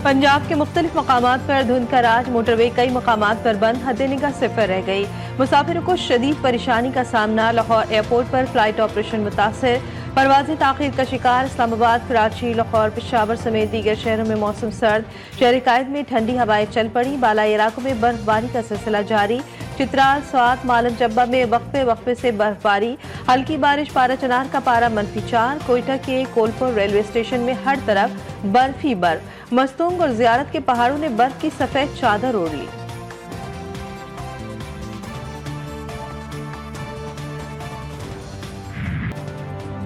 पंजाब के मुख्तलिफ मकामात पर धुंध का राज, मोटरवे कई मकामात पर बंद, हद निगाह सिफर रह गई। मुसाफिरों को शदीद परेशानी का सामना। लाहौर एयरपोर्ट पर फ्लाइट ऑपरेशन मुतासर, परवाजें ताखीर का शिकार। इस्लामाबाद, कराची, लाहौर, पेशावर समेत दीगर शहरों में मौसम सर्द। शहर कायद में ठंडी हवाएं चल पड़ी। बालाई इलाकों में बर्फबारी का सिलसिला जारी। चित्राल, स्वात, मालन जब्बा में वक्फे वक्फे से बर्फबारी। हल्की बारिश, पारा चनार का पारा -4। कोयटा के कोलपुर रेलवे स्टेशन में हर तरफ बर्फ ही बर्फ। मस्तूंग और जियारत के पहाड़ों ने बर्फ की सफेद चादर ओढ़ ली।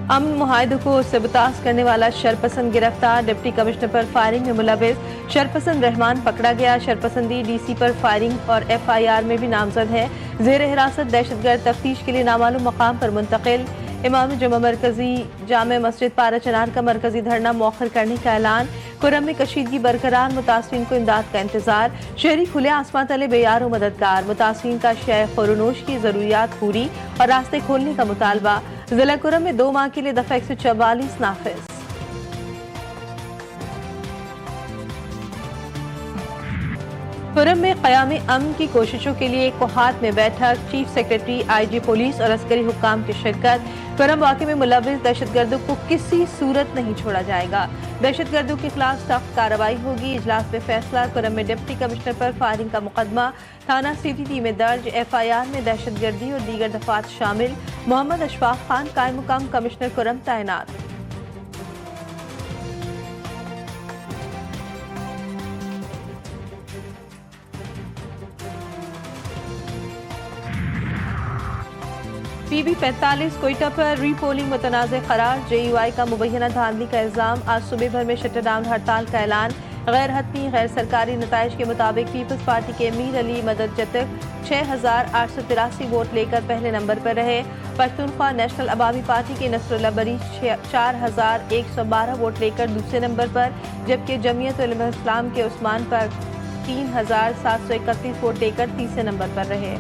अमन मुआहदे को सबताज करने वाला शरपसंद गिरफ्तार। डिप्टी कमिश्नर पर फायरिंग में मुलविस शरपसंद रहमान पकड़ा गया। शरपसंदी डीसी पर फायरिंग और FIR में भी नामजद है। जेर हिरासत दहशतगर्द तफ्तीश के लिए नामालूम मकाम पर मुंतकिल। इमाम जुमा मरकजी जामे मस्जिद पारा चनार का मरकजी धरना मौखर करने का ऐलान। कुरम में कशीदगी बरकरार, मुतासरीन को इमदाद का इंतजार। शहरी खुले आसमां तले बेयारो मददगार। मुतासरीन का शय खुरनोश की जरूरियात पूरी और रास्ते खोलने का मुतालबा। जिला कुरम में 2 माह के लिए दफा 144 नाफिज। कुरम में क़याम अमन की कोशिशों के लिए कोहात में बैठक। चीफ सेक्रेटरी, IG पुलिस और अस्करी हुक्काम की शिरकत। कुरम वाक़े में मुलविस दहशतगर्दों को किसी सूरत नहीं छोड़ा जाएगा। दहशतगर्दों के खिलाफ सख्त कार्रवाई होगी। इजलास में फैसला। कुरम में डिप्टी कमिश्नर पर फायरिंग का मुकदमा थाना CTT में दर्ज। FIR में दहशतगर्दी और दीगर दफात शामिल। मोहम्मद अशफाक खान कायम मुकाम कमिश्नर कुरम तैनात। PB45 कोयटा पर रीपोलिंग मुतनाज़ करार। JUI का मुबैना धांधली का इल्जाम। आज सुबह भर में शटरडाउन हड़ताल का ऐलान। गैर हतमी गैर सरकारी नताइज के मुताबिक पीपल्स पार्टी के मीर अली मदद जतक 6,883 वोट लेकर पहले नंबर पर रहे। पश्तूनख्वा नेशनल अवामी पार्टी के नसरुल्लाह बरी 4,112 वोट लेकर दूसरे नंबर पर, जबकि जमीयत उलमा इस्लाम के उस्मान पर 3,731 वोट लेकर तीसरे नंबर पर रहे।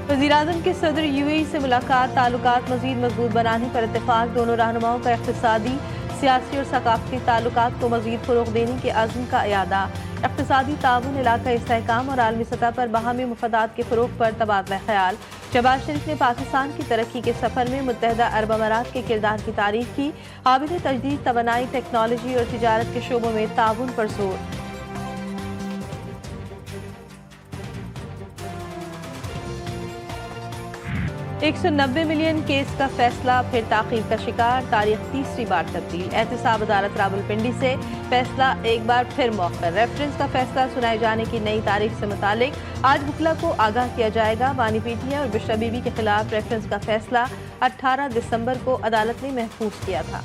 वज़ीर-ए-आज़म के सदर UAE से मुलाकात। ताल्लुकात मज़ीद मजबूत बनाने पर इत्तेफाक। दोनों रहनुमाओं का इक़्तिसादी, सियासी और सकाफ़ती ताल्लुकात को मज़ीद फ़रोग़ देने के अज़्म का इयादा। इक़्तिसादी ताउन, इलाक़ाई इस्तेहकाम और आलमी सतह पर बाहमी मुफ़ादात के फ़रोग़ पर तबादला ख़याल। शहबाज शरीफ ने पाकिस्तान की तरक्की के सफ़र में मुत्तहिदा अरब अमारात के किरदार की तारीफ़ की। काबिल तजदीद तवानाई, टेक्नोलॉजी और तिजारत के शोबों में ताउन पर जोर। 190 मिलियन केस का फैसला फिर ताख़ीर का शिकार। तारीख तीसरी बार तब्दील। एहतसाब अदालत रावलपिंडी से फैसला एक बार फिर मौखर। रेफरेंस का फैसला सुनाए जाने की नई तारीख से मुतालिक आज वकला को आगाह किया जाएगा। बानी पीटिया और बिश्रा बीबी के खिलाफ रेफरेंस का फैसला 18 दिसंबर को अदालत ने महफूज किया था।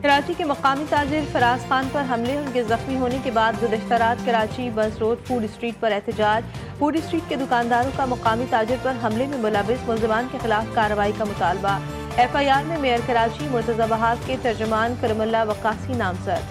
कराची के मकामी ताजिर फराज खान पर हमले और उनके जख्मी होने के बाद गुज़श्ता रात कराची बस रोड फूड स्ट्रीट पर एहतजाज। फूड स्ट्रीट के दुकानदारों का मकामी ताजिर पर हमले में मुलविस मुल्ज़िमान के खिलाफ कार्रवाई का मुतालबा। FIR में मेयर कराची मुर्तज़ा बहार के तर्जुमान करमुल्ला वक्कासी नामजद।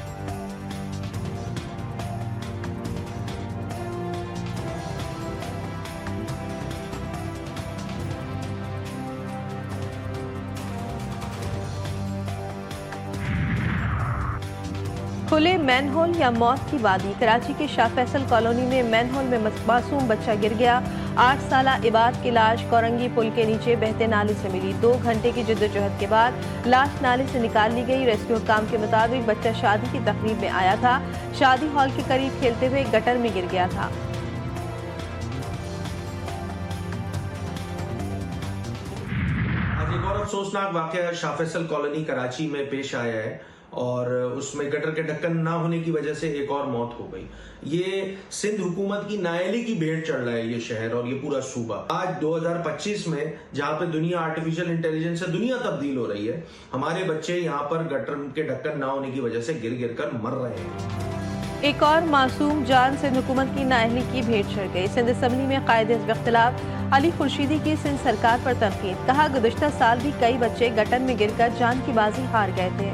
खुले मैनहोल या मौत की वादी। कराची के शाह फैसल कॉलोनी में मैनहोल में मासूम बच्चा गिर गया। 8 साला इबाद की लाश कोरंगी पुल के नीचे बहते नाले से मिली। 2 घंटे की जद्दोजहद के बाद लाश नाले से निकाल ली गई। रेस्क्यू काम के मुताबिक बच्चा शादी की तकरीब में आया था। शादी हॉल के करीब खेलते हुए गटर में गिर गया था। आज एक और अफसोसनाक वाकया शाह फैसल कॉलोनी कराची में पेश आया है और उसमें गटर के ढक्कन ना होने की वजह से एक और मौत हो गई। ये सिंध हुकूमत की नाअहली की भेंट चढ़ रहा है ये शहर और ये पूरा सूबा। आज 2025 में जहाँ पे दुनिया आर्टिफिशियल इंटेलिजेंस से दुनिया तब्दील हो रही है, हमारे बच्चे यहाँ पर गटर के ढक्कन ना होने की वजह से गिर गिर कर मर रहे हैं। एक और मासूम जान सिंध हुकूमत की नाअहली की भेंट चढ़ गई। सिंध असम्बली में कायदे हिज़्ब इख्तिलाफ अली खुर्शीदी की सिंध सरकार पर तनकीद। कहा, गुज़श्ता साल भी कई बच्चे गटर में गिरकर जान की बाजी हार गए थे।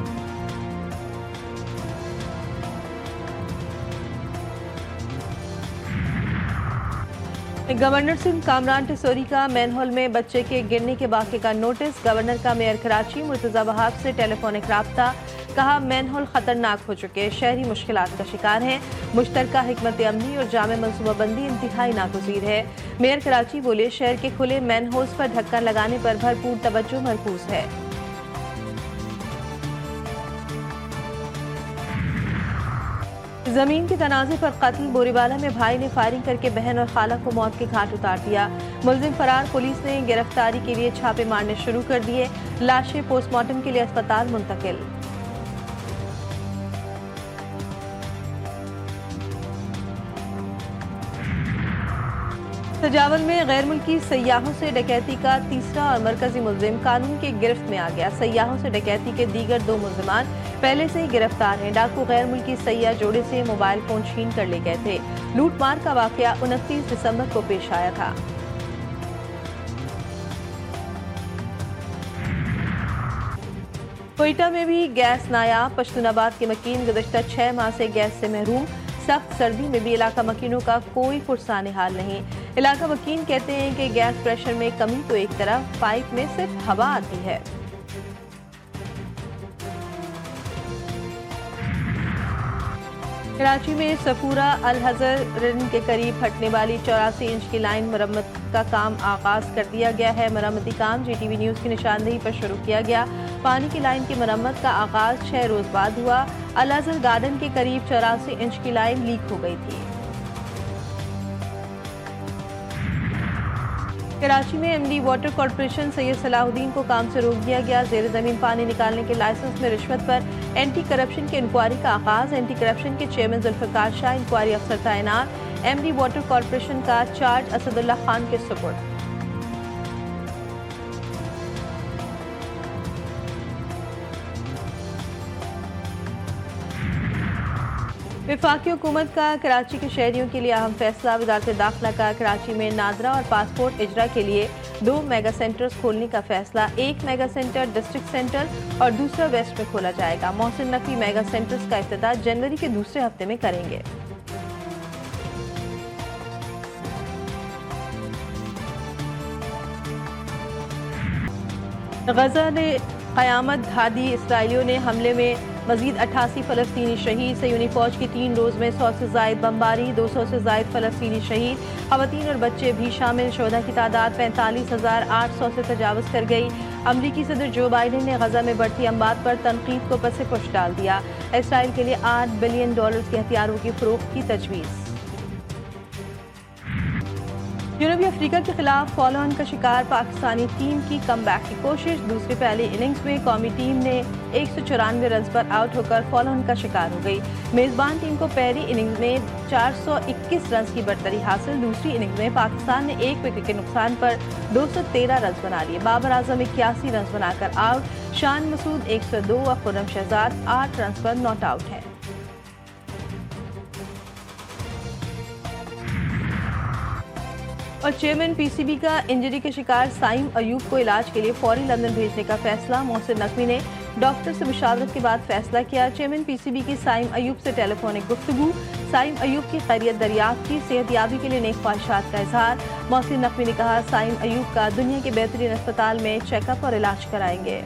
गवर्नर सिंध कामरान टिसोरी का मैनहोल में बच्चे के गिरने के वाक़े का नोटिस। गवर्नर का मेयर कराची मुर्तज़ा वहाब से टेलीफोनिक राब्ता। कहा मैनहोल खतरनाक हो चुके, शहरी मुश्किलात का शिकार हैं। मुश्तरका हिकमत अमली और जामे मनसूबाबंदी इंतहाई नागुज़ीर है। मेयर कराची बोले शहर के खुले मैनहोल्स पर ढक्कन लगाने पर भरपूर तवज्जो मरकूज है। जमीन के तनाज़े पर कत्ल। बोरीवाला में भाई ने फायरिंग करके बहन और खाला को मौत के घाट उतार दिया। मुलजिम फरार। पुलिस ने गिरफ्तारी के लिए छापे मारने शुरू कर दिए। लाशें पोस्टमार्टम के लिए अस्पताल मुंतकिल। सजावल में गैर मुल्की सयाहों से डकैती का तीसरा और मरकजी मुलजिम कानून की गिरफ्त में आ गया। सयाहों से डकैती के दीगर 2 मुलजिमान पहले से ही गिरफ्तार हैं। डाकू गैर मुल्की सयाह जोड़े से मोबाइल फोन छीन कर ले गए थे। लूटमार का वाकया 29 दिसंबर को पेश आया था। कोयटा में भी गैस नायाब। पश्तूनाबाद के मकीन गुज़श्ता 6 माह से गैस से महरूम। सख्त सर्दी में भी इलाका मकीनों का कोई पुरसाने हाल नहीं। इलाका मकीन कहते हैं कि गैस प्रेशर में कमी तो एक तरफ, पाइप में सिर्फ हवा आती है। कराची में सफूरा अल हजर रिन के करीब हटने वाली 84 इंच की लाइन मरम्मत का काम आगाज कर दिया गया है। मरम्मती काम GTV न्यूज़ की निशानदेही पर शुरू किया गया। पानी की लाइन की मरम्मत का आगाज 6 रोज बाद हुआ। अल हजर गार्डन के करीब 84 इंच की लाइन लीक हो गई थी। कराची में MD water corporation Syed Salahuddin को काम से रोक दिया गया। जेर जमीन पानी निकालने के लाइसेंस में रिश्वत पर एंटी करप्शन की इंक्वायरी का आगाज। एंटी करप्शन के चेयरमैन जुल्फिकार शाह इंक्वायरी अफसर तैनात। MD वाटर कॉरपोरेशन का चार्ज असदुल्ला खान के सुपुर्द। वफाकी हुकूमत का कराची के शहरियों के लिए अहम फैसला। वजारत दाखिला का कराची में नादरा और पासपोर्ट इजरा के लिए 2 मेगा सेंटर्स खोलने का फैसला। एक मेगा सेंटर डिस्ट्रिक्ट सेंटर और दूसरा वेस्ट में खोला जाएगा। मोहसिन नकवी मेगा सेंटर्स का इफ्तिताह जनवरी के दूसरे हफ्ते में करेंगे। गजा ने क़यामत धादी। इसराइलियों ने हमले में मजीद 88 फ़लस्तीनी शहीद। सयूनी फौज की 3 रोज़ में 100 से ज़ायद बमबारी। 200 से ज़ायद फ़लस्तीनी शहीद। ख़वातीन और बच्चे भी शामिल। शोधा की तादाद 45,800 से तजावज़ कर गई। अमरीकी सदर जो बाइडेन ने गजा में बढ़ती अमवात पर तनकीद को पसे पुश डाल दिया। इसराइल के लिए $8 बिलियन के हथियारों की फ़रोख्त की तजवीज़। जनूबी अफ्रीका के खिलाफ फॉलो ऑन का शिकार पाकिस्तानी टीम की कमबैक की कोशिश। दूसरी पहली इनिंग्स में कौमी टीम ने 194 रन पर आउट होकर फॉलो ऑन का शिकार हो गई। मेजबान टीम को पहली इनिंग्स में 421 रन की बढ़तरी हासिल। दूसरी इनिंग्स में पाकिस्तान ने 1 विकेट के नुकसान पर 213 रन बना लिए। बाबर आजम 81 रन बनाकर आउट। शान मसूद 102 और खुर्रम शहजाद 8 रन पर नॉट आउट हैं। और चेयरमैन PCB का इंजरी के शिकार साइम अयूब को इलाज के लिए फौरी लंदन भेजने का फैसला। मोहसिन नकवी ने डॉक्टर से मुशावरत के बाद फैसला किया। चेयरमैन PCB की साइम अयूब से टेलीफोनिक गुफ्तगू। साइम अयूब की खैरियत दरियाफ्त की। सेहतयाबी के लिए नेक ख्वाहिशात का इजहार। मोहसिन नकवी ने कहा साइम अयूब का दुनिया के बेहतरीन अस्पताल में चेकअप और इलाज कराएंगे।